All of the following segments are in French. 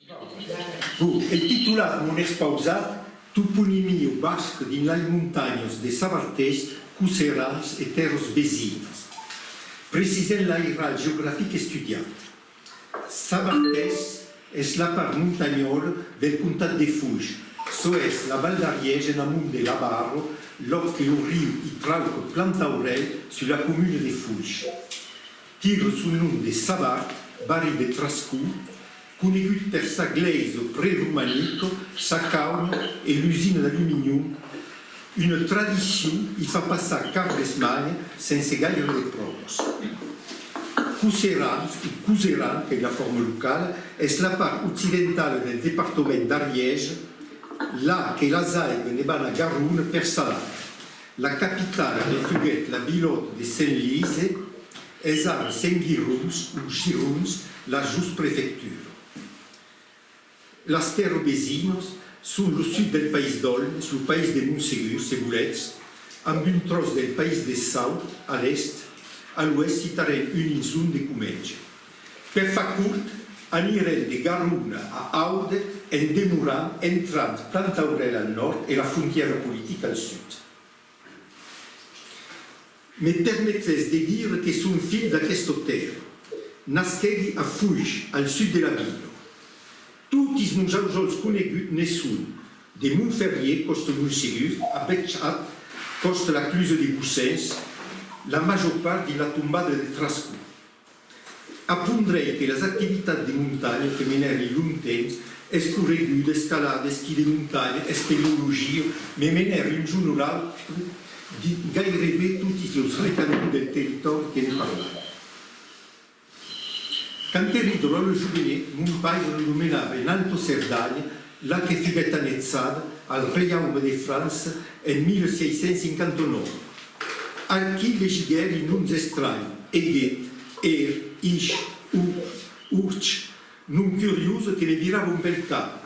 El titular non és pausat, toponimio basc din las montanhas de Sabartés, Cuserans e terres vecinas. Precisem l'airal geogràfic estudiat. Sabartés és la part montanyola del comtat de Foix, és la Val d'Ariège en amunt de la Barre, lloc que el riu hi trauca Plantaurel sur la commune de Foix. Tira son nom de Sabart, barri de Trascou, conegut per sa glaise pré-romanique, sa caune et l'usine d'aluminium, une tradició hi fa passar cap d'Esmanya sense gaire de proves. Cuserans, o Cuseran, que és la forma local, és la part occidental del departament d'Ariège, là que les aigües ne van a Garonne per salar. La capitale refuguet la villotte de Saint-Lise, és ara Saint-Girouns ou Girouns, la just préfecture. Les terres vecinos són al sud del País d'Olm, sul País de Montsegur, Segurets, amb un tros del País de Saut a l'est, a l'oest citarem un insum de Comenge. Per fa curt, anirem de Garonne a Aude en demorant entrant Plantaurel al nord i la frontiera política al sud. Me permetrez de dir que són fill d'aquesta terra. Nasquegui a Foix, al sud de la vila. Tots els monjaujols coneguts ne són de Montferrier, costa Montsegur, a Betxat, costa la cluse de Bussens, la major part de la tombada de Trascou. Apondrei que les activitats de muntanya que meneren long temps, escorreguda, escalada, esquí de muntanya, espeleologia, me meneren en general gairebé tots els rectangles del territori que ne parlem. Quand ero lo juvenet, mon pare lo nomenava in Alto Cerdagna, là che figuet annezzada al Reiaume de France en 1659. Aquí legiguer i noms estranys, Eguet, Isch, Urch, non curioso che ne virava un bel cap.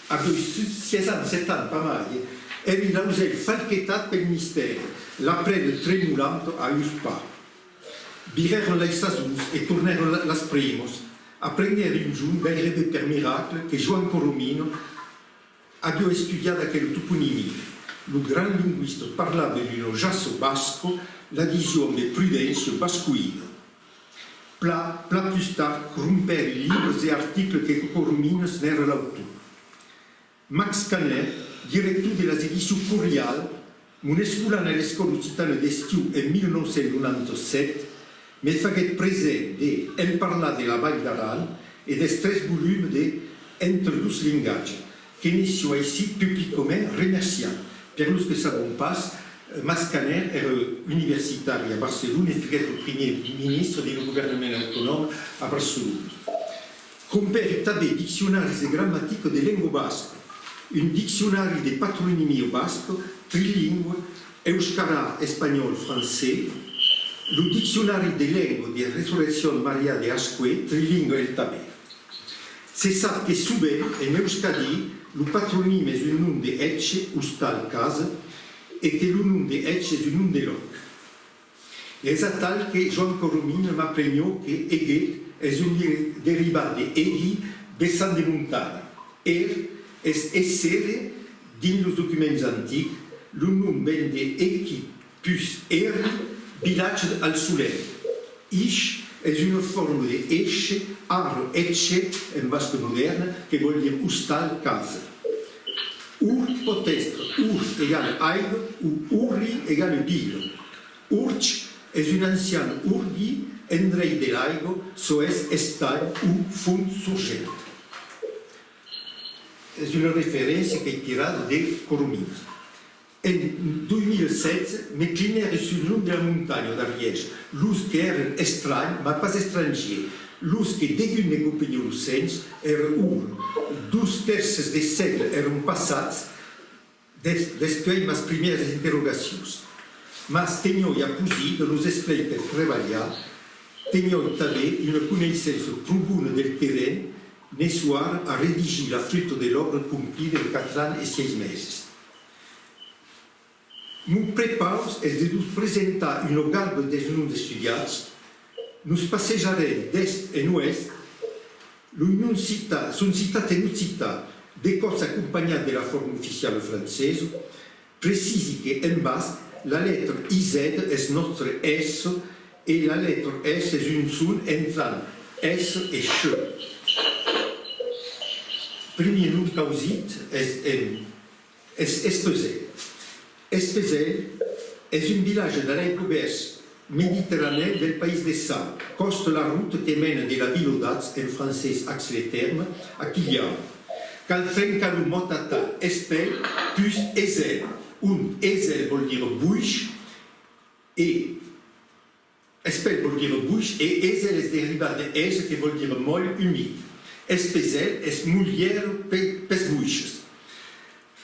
A 6 ans, 7 ans, pas mai, eri l'ausel falchetat pel misteri, la preda tremulant a Uspa. Virèrent les saisons et tornèrent les primos, aprengueren un jour, gairebé per miracle, que Joan Coromino havia estudiat aquella toponimia. El gran linguista parlava d'un jasso basco, l'addition de Prudencio bascuino. Pla plus tard, rompèrent livres et articles que Coromino n'era l'autor. Max Canet, director de les éditions Curial, mon escolant a l'escola occitana d'estiu en 1997, me faguet present d'en parlar de la Vall d'Aran et des 3 volumes d'Entre dos llenguatges, que naixo així publiquement remerciat. Per los que sabem pas, Mascaner era universitari a Barcelona e faguet el primer ministre del governament autònom a Barcelona. Compère també diccionaris de gramàtica de llengua basca, un diccionari de patronimia basca, trilingüe, euskara, espanyol, francès, le dictionnaire de langue de Résurrection Maria de Ascue, trilingue el també. Se sap que souvent, en euskadi, le patronym és un nom d'Etxe, hostal, casa, et que le nom d'Etxe és un nom de lloc. És a tal que Joan Coromino m'aprenyo que Eguet és un derivat d'Egi, vessant de muntanya. És essere, dins els documents antics, le nom ven d'Equi plus village al soleil. Isch és una forma d'Eixe, arro, etxe, en basc moderne, que vol dir hostal, casa. Urt pot estre, urs égale aigua, ou urri égale vila. Urch és un ancien urgui, endrei de l'aigua, és estany ou font surgent. És una referència que he tirat de Coromino. En 2007, m'inclinèrent sur le nom de la montagne d'Ariège, l'ús que eren estrany, ma pas estranger, l'ús que degut ne compagnon l'ocens era ur. 2 terces de segle eren passats després mes primeres interrogacions. Mas teniam acusí de los esplai per treballar, teniam també una coneixença profunda del terreny, necessaire a redigir la fruita de l'obra complida de 4 anys et 6 mesos. Mon preparaus és de nos presentar una garba dels noms estudiats, nos passejarem d'est en oest Sono citate in città dei corsi accompagnati della forma ufficiale francese, precisi che in basque la lettera IZ è nostra S e la lettera S è un son entre S e SH. Premier nom causit è Espesel. Espesel è un villaggio dell'Aiguebès méditerranéen del Pays des Sables, coste la route qui mène de la ville d'Ax, en français Ax-les-Thermes, à Quillan. Calfrencalu motata espel plus ezel. Un ezel vuol dire bouche, et espel vuol dire bouche, et ezel est dérivé de es, qui vuol dire molle humide. Espesel est mulier pes bouches.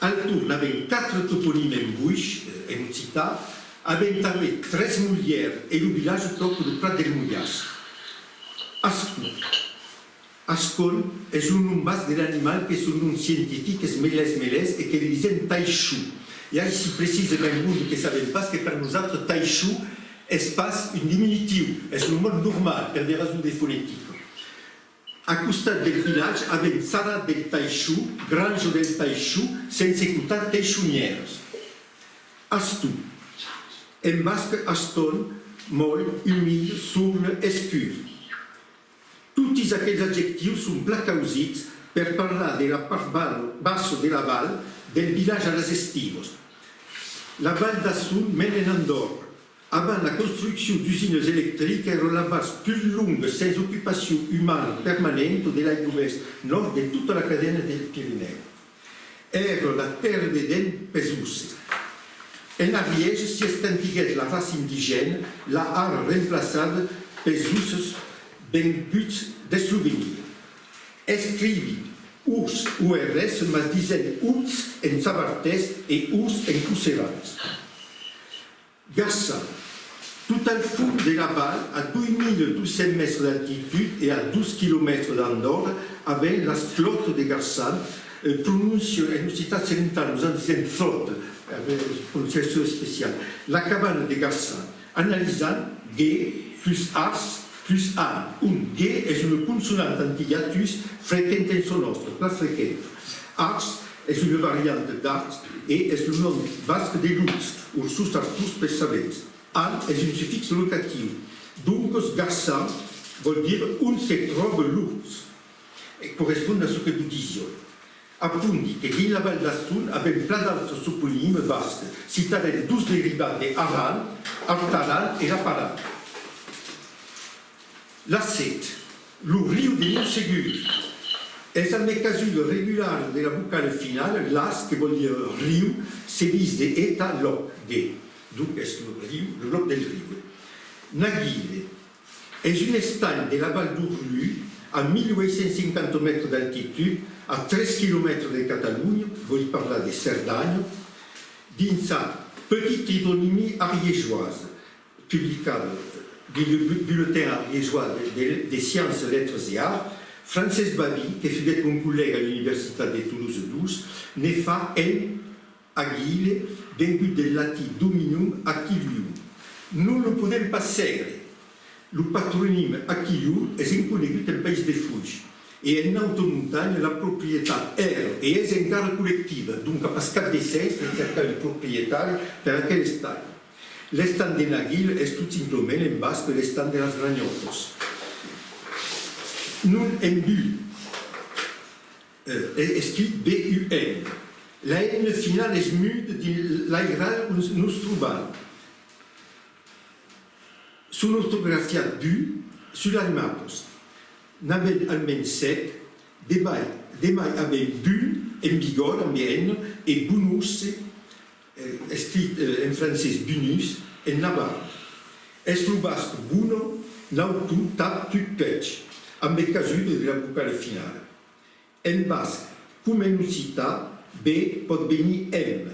Al tour, avec 4 toponymes en bouche, en città, avec 13 mulières et le village top du Prat del Mouillas. Ascon est un nom basque de l'animal qui est son nom scientifique, est Meles et qui disait Taïchou. Il y a ici précisément un monde qui ne savait pas que pour nous autres, Taïchou, espace une diminutive, est le mot normal, pour des raisons des phonétiques. À costat del village, avec Sara del Taïchou, Grange del Taïchou, sans écouter Taïchounières. Astou. En basque, aston, molle, humide, sourne, escure. Tous aquells adjectifs sont placausits per parlar de la part basse de la Val, del village a les estivos. La Val d'Assun mène en Andorre. Avant la construction d'usines électriques, era la base plus longue sans occupation humaine permanente de l'Aiguebès, nord de toute la cadena del Pirineu. Era la terre d'Eden Pesusse. En Ariège s'y extinguait la race indigène, la art remplaçada Pesusse ben but d'eslovenir. Escrivi urs URS, mas disaient urs en sabartés et urs en cousserans. Garça, tout al fond de la Val, à 2200 mètres d'altitude et à 12 km d'Andorre, avec la flotte de Garçan, prononce en città occidentale, nous en disons flotte, avec prononciation spéciale. La cabane de Garçan, analysant G plus Ars plus A. Un G est une consonante anti-hiatus fréquente en sonostre, pas fréquente. Ars est une variante d'Ars et est le nom basque de Lutz, Ursus artus pesavens. An est un suffixe locatif. Donc, Garçan veut dire un se trouve Lutz, et correspond à ce que nous disions. Appundi che in la Val d'Assun avait plein d'autres toponymes basques, citaren 12 dérivats de Aran, Artaran et Raparan. La Set, le rio de Montségur, est un mécasule régulier de la vocale finale, las, qui veut dire rio, sévise de eta loc, de. Donc, est le rio, le loc del rio. Naguile est une estagne de la Val d'Urlu, à 1850 mètres d'altitude, à 13 km de Catalogne, vous parlez de Cerdagne, dans sa petite hydronymie ariégeoise, publiée dans le bulletin ariégeois des sciences, lettres et arts, Frances Babi, qui fut mon collègue à l'université de Toulouse 12, ne fa en agile vengut del latin dominum aquilium. Nous ne pouvons pas serrer. Le patronyme aquilium est inconnu en Pays de Fuig. Et en haute montagne, la propriété est et est encara collective. Donc, parce qu'à décès, c'est le propriétaire de laquelle estagne. L'estan de Naguil est tout simplement en basque l'estan de las Granyotos. Nous, en bu, est écrit B-U-N. La N finale est mude de l'airal où nous trouvons. Sous l'orthographie bu, sur l'almatos. N'avait almeno 7, demai avait bu, en vigor, en bien, et bunus, écrit en français bunus, en navarre. Es le basque buno, nautu, tap, tu, pech, en becasude de la vocale finale. En basque, comme en cita, B pot venir M.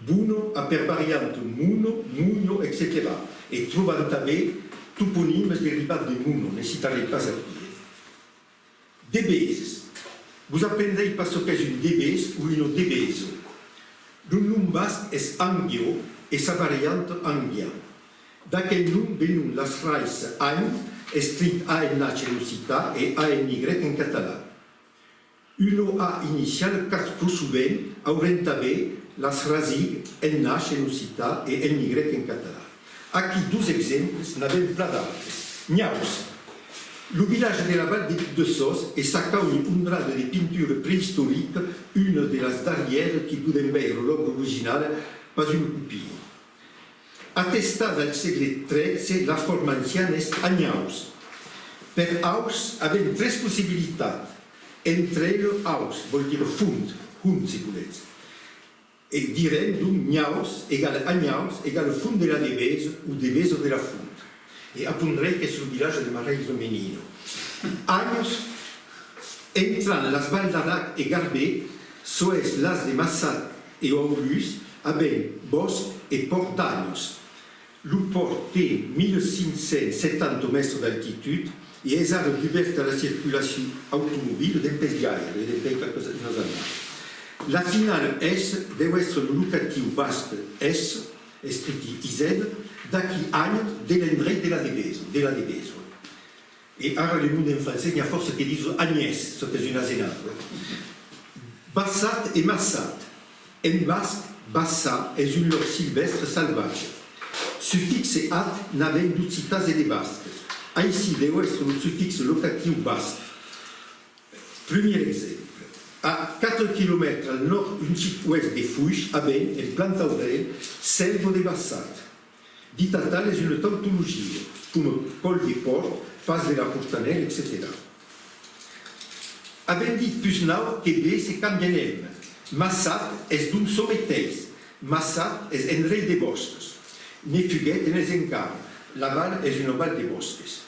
Buno a per variante muno, mugno, etc. Et trouvant també toponymes dérivats de muno, ne citaré pas aquí. Débèse. Vous apprendrez pas ce qu'est une débèse ou une débèse. Le nom basque est angio et sa variante angia. D'aquel nom venons las raïs ang escrit ANH en occità et ANY en català. Une A initiale car plus souvent haurem també les rasic NH en occità et NY en català. Aquí deux exemples, n'avem pla d'altres. Nyaus. Le village de la Vall de Sos est s'accueille un drap de peinture préhistorique, une de les dernières qui poden veure l'obra originale, pas une copie. Attestada al segle XIII, la forma anciana est a Nyaus. Per aus avem tres possibilitats. Entre elles, aus, vol dire fund, si volete. Et direm donc Nyaus égale a Nyaus égale fund de la Devesa ou Devesa de la fund. Et apprendrei que c'est le village de Mareil Menino. Años, entrant las Val d'Arac et Garbet, soes las de Massat et Aulus, avec bosc et port d'Años. Le port té 1570 mètres d'altitude et est ouvert à la circulation automobile d'un pescaire et d'un pescaire de la finale S deu être le locatiu basque S, escrit IZ, d'aquí any de l'endret de la Devesa. Et ara le monde en français, il y a force qui disent Agnès, ce qui est une asénade. Bassat et Massat. En basque, Bassa est une langue sylvestre salvage. Suffixe at n'avem d'occitas et de basques. Ainsi deu être le suffixe locatiu basque. Premier exemple. À 4 km al nord un sud-ouest de Fuix, à Ben, en planta aurel, selvo de Bassat. Dit tal est une tautologie, comme col de port, passe de la Portanelle, etc. Avem dit plus now que B se canviem. Massat est d'un sommeteis. Massat est un rei de bosques. Ne fuguet ne les encara. La Val est une val de bosques.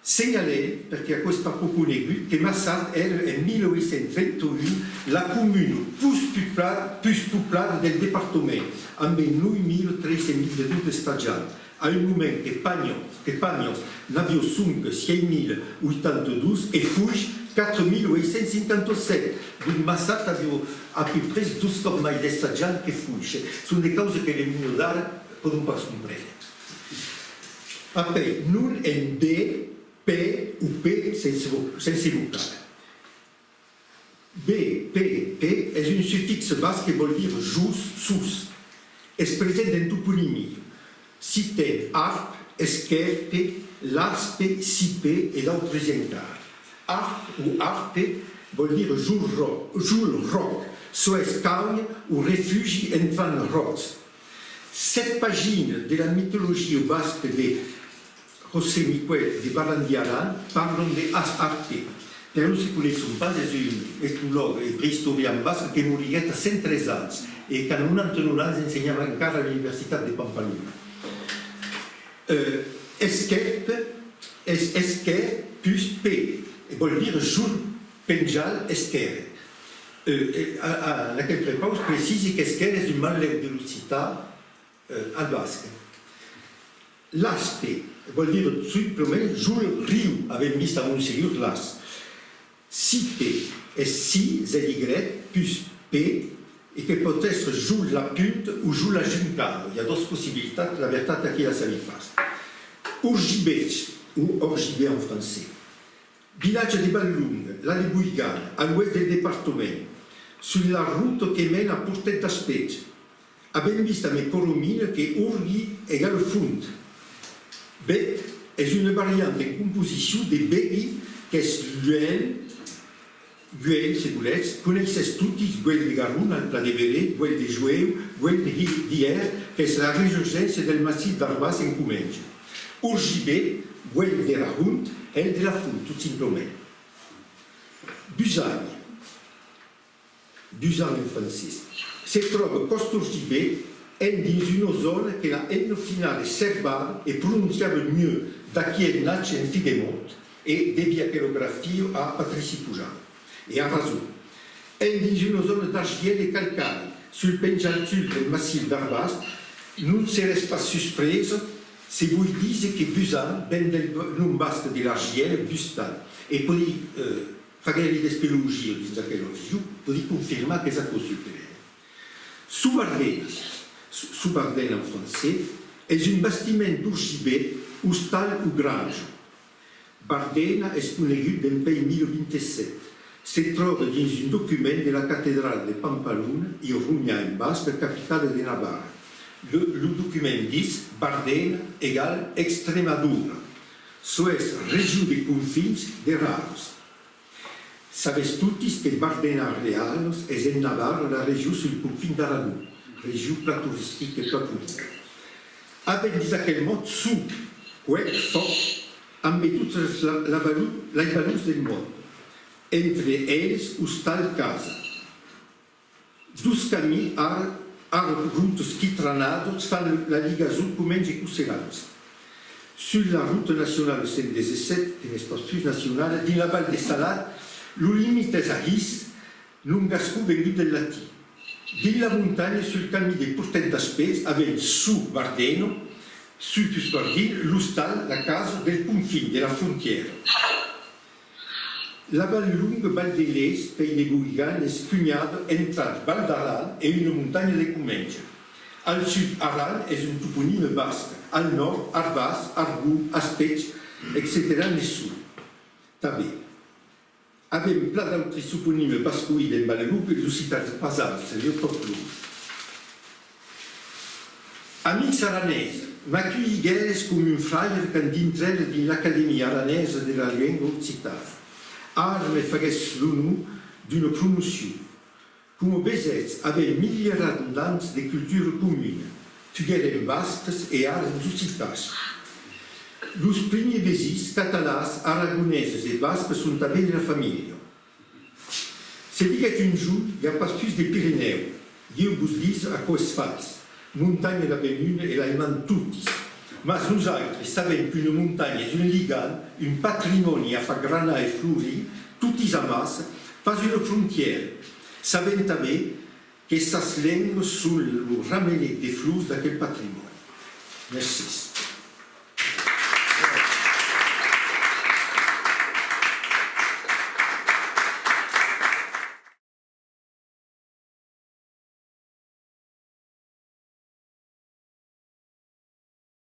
Segnalem, perché a questo poco conegut, que Massat era en 1831 la commune plus peuplada del departament, amb 9.000-13.000 stagiants, a un moment que Pagnos n'avió 6.082 et Fuix 4.857. Donc Massat avió à peu près 12 cops mai de stagiants que Fuix. Són de causes que les mines d'ara poden pas comprendre. Après, nun en B, P ou P sense vocal. B, P, P est un suffixe basque qui veut dire jus, sus. Es present en toponymie. Citem arp, esquerpe, laspe, sipe et d'autres encara. Arp ou arpe veut dire joule roc, soit cagne ou refugi enfant rocs. Cette pagine de la mythologie basque de José Miquel de Barandiaran parlent de Arte. Per non si coneixen pas, és un etnologue i prehistorian basc que moriguet a 103 anys i que en un altre anys ensenyava encara a la Universitat de Pampeluna. Esquerpe és esquer plus P, vol dir jour penjal esquerre. En aquest prepaus precisi que esquerre és un mal·leu de l'occità al basc. L'aspe vol dir simplement jour riu, avem vist a Montsegur l'as. Sipe est si, ZY, plus P, et que peut être joue la punte ou joue la juncada. Il y a d'autres possibilités, la vérité qui la salit pas. Orgibet, ou Orgibet en français. Village de Ballung, la de Bouygan, à l'ouest du département, sur la route qui mène à Portet d'Aspet. Abbiamo visto a Coromine que Urgi égale fund. Bet est une variante en composition de Begui, qui est Guel, si vous voulez, connaissez tous Guel de Garoun, al Pla de Velay, Guel de Joueu, Guel d'Hier, qui est la résurgence del massif d'Arbas en Comenge. Urgibet, Guel de Rahunt, elle de la Fund, tout simplement. Busagne en français. Se trouve Costurgibet dans une zone que la N finale serbale est prononciable mieux d'acqui en Natch en Figemont et debiacherographie à Patrici Pujan. Et à raison. Dans une zone d'argile et calcaire, sur le penjantul du massif d'Arbas, non serait pas surprise si vous dites que Busan vient du nom basque de l'argile, Bustan. Et pour faire des spéléologies, vous pouvez confirmer que ça cause Soubardenne en français est un bâtiment d'Urgibet ou stall ou grange. Bardena és conegut d'en pei 1027. Se troba dins un document de la catedral de Pampaluna i Runha en Basque, capitale de Navarra. Le document dit Bardena égale Extremadura, soit regió de confins de Raros. Sabes tutti che Bardena Realos és en Navarra la regió sul confin d'Aragó, regió platuristica e platuristica. Abbiamo dit aquel mot su, quec, foc, amb totes les valors del món. Entre elles, ustal casa. Dus camins routes quitranados fan la ligaison Comenge e Cusseranza. Sur la route nationale 117, que n'est pas plus nationale, din la Val de Salat, lo limite és a Ris, lungascú vengut del latí. Din la muntanya, sul camí de Portet d'Aspets, avem su Bardeno, su più dir, l'ustal, la casa del confine, de la frontiera. La Val Lunga, Val de l'Est, Pays de Bourgogne, és cunyada entre Val d'Aral e una muntanya de Comenge. Al sud, Aral és un toponime basc. Al nord, Arbas, Argú, Aspets, etc. Nessun. També. Avem pla d'altres toponimes bascoïdes en Baleluc e los citats pasals, seria tot plus. Amics aranesi, m'accueilligueres com un fraier quand dintrel din l'Acadèmia aranesa de la llengua occitana. Ara me fagués l'honor d'una promoció. Com besets, avem milierat d'ans de cultura comuna, tuguerem basques e arts occitats. Los primers besis catalans, aragoneses e basques són també de la família. Se diguet un jour, hi ha pas plus de Pirineu. Jo vos dis a quoi és fals. Muntanya la benuna e l'aiman tutis. Mas nosaltres sabem que una muntanya és un ligan, un patrimoni a fa granar e florir, tutis a massa, pas una frontiera. Sabem també que estas lengues són el ramelet de flors d'aquest patrimoni. Merci.